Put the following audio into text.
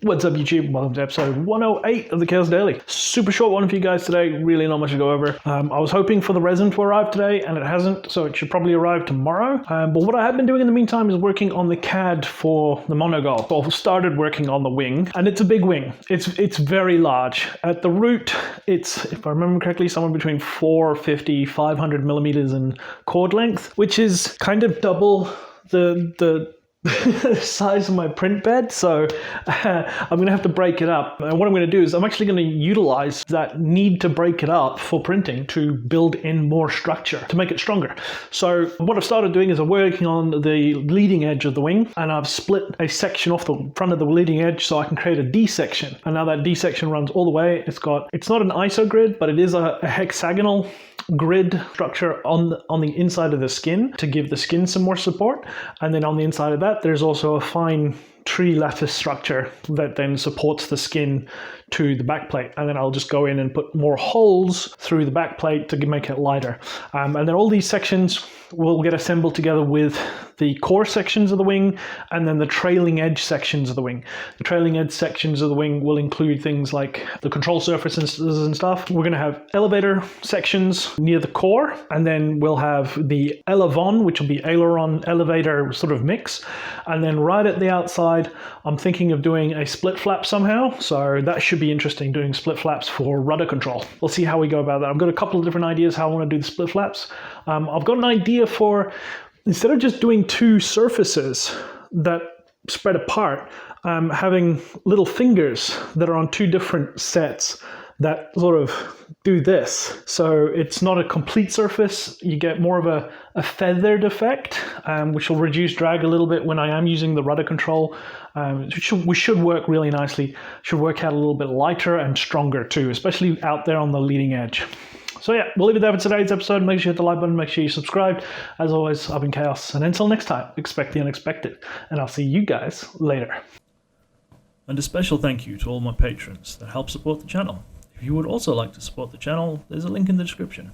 What's up YouTube? Welcome to episode 108 of the Chaos Daily. Super short one for you guys today, really not much to go over. I was hoping for the resin to arrive today and it hasn't, so it should probably arrive tomorrow. But what I have been doing in the meantime is working on the CAD for the monogull. Well, started working on the wing, and it's a big wing. It's very large. At the root, it's, if I remember correctly, somewhere between 450, 500 millimeters in chord length, which is kind of double the size of my print bed, so I'm going to have to break it up. And what I'm going to do is I'm actually going to utilize that need to break it up for printing to build in more structure to make it stronger. So what I've started doing is I'm working on the leading edge of the wing, and I've split a section off the front of the leading edge so I can create a D section. And now that D section runs all the way. It's not an ISO grid, but it is a hexagonal grid structure on the inside of the skin to give the skin some more support. And then on the inside of that, there's also a fine tree lattice structure that then supports the skin to the backplate. And then I'll just go in and put more holes through the backplate to make it lighter. And then all these sections will get assembled together with the core sections of the wing and then the trailing edge sections of the wing. The trailing edge sections of the wing will include things like the control surfaces and stuff. We're going to have elevator sections near the core, and then we'll have the elevon, which will be aileron elevator sort of mix. And then right at the outside, I'm thinking of doing a split flap somehow. So that should be interesting, doing split flaps for rudder control. We'll see how we go about that. I've got a couple of different ideas how I want to do the split flaps. I've got an idea for, instead of just doing two surfaces that spread apart, having little fingers that are on two different sets that sort of do this. So it's not a complete surface. You get more of a feathered effect, which will reduce drag a little bit when I am using the rudder control. We should work really nicely. Should work out a little bit lighter and stronger too, especially out there on the leading edge. So yeah, we'll leave it there for today's episode. Make sure you hit the like button, make sure you subscribe. As always, I've been Chaos, and until next time, expect the unexpected, and I'll see you guys later. And a special thank you to all my patrons that help support the channel. If you would also like to support the channel, there's a link in the description.